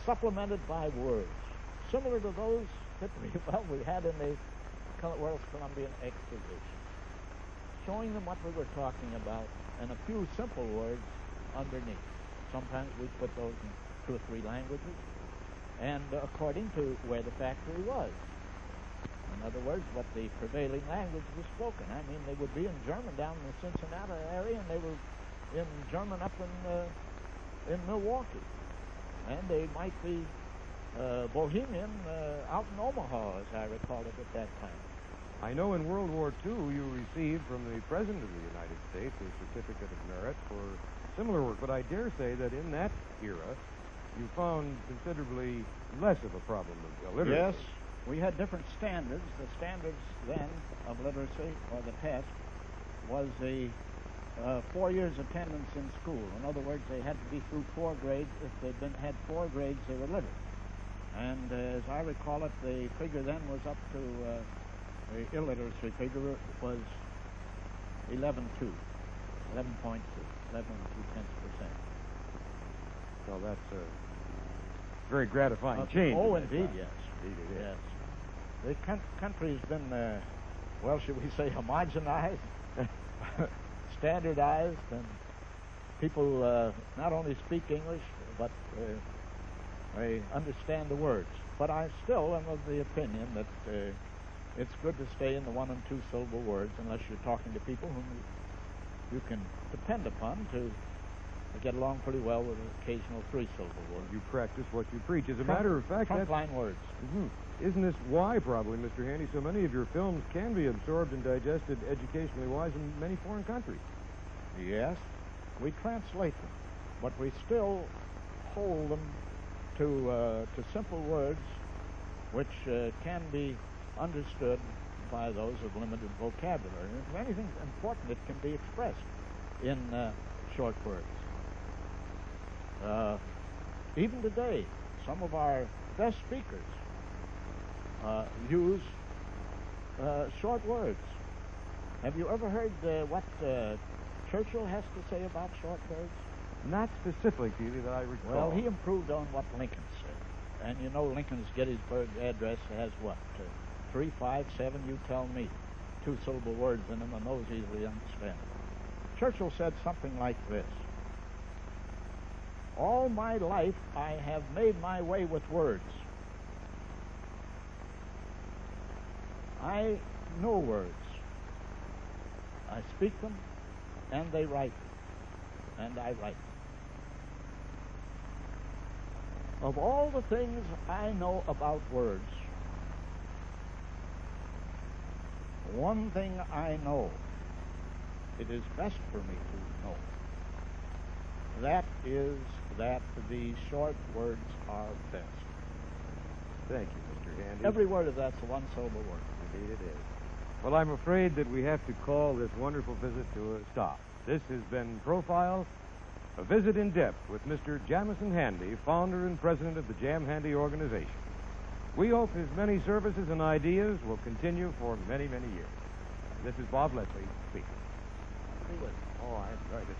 supplemented by words, similar to those that we had in the World's Columbian Exposition, showing them what we were talking about and a few simple words underneath. Sometimes we put those in 2 or 3 languages, and according to where the factory was. In other words, what the prevailing language was spoken. I mean, they would be in German down in the Cincinnati area, and they were in German up in Milwaukee. And they might be Bohemian out in Omaha, as I recall it at that time. I know in World War II you received from the President of the United States a certificate of merit for similar work, but I dare say that in that era you found considerably less of a problem of illiteracy. Yes, we had different standards. The standards then of literacy, or the test, was the 4 years attendance in school. In other words, they had to be through 4 grades. If they'd had 4 grades, they were literate. And as I recall it, the figure then was up to the illiteracy figure was 11.2, 11.2%. So that's a very gratifying change. Oh, indeed, yes. Indeed it is. Yes. The country's been, well, should we say, homogenized, standardized, and people not only speak English, but they understand the words. But I still am of the opinion that it's good to stay in the 1 and 2 syllable words unless you're talking to people whom you can depend upon to get along pretty well with an occasional 3 syllable word. You practice what you preach. As a matter of fact, trunk line words. Isn't this why, probably, Mr. Handy, so many of your films can be absorbed and digested educationally wise in many foreign countries? Yes, we translate them, but we still hold them to simple words which can be understood by those of limited vocabulary. And if anything's important, it can be expressed in short words. Even today, some of our best speakers use short words. Have you ever heard what Churchill has to say about short words? Not specifically that I recall. Well, he improved on what Lincoln said. And you know Lincoln's Gettysburg Address has what? 3, 5, 7, you tell me. 2 syllable words in them, and those easily understandable. Churchill said something like this: all my life I have made my way with words. I know words. I speak them, and they write them, and I write them. Of all the things I know about words, one thing I know it is best for me to know. That is that the short words are best. Thank you, Mr. Handy. Every word of that's a 1 syllable word. Indeed it is. Well, I'm afraid that we have to call this wonderful visit to a stop. This has been Profile, a visit in depth with Mr. Jamison Handy, founder and president of the Jam Handy organization. We hope his many services and ideas will continue for many, many years. This is Bob Leslie speaking. Oh, I enjoyed it.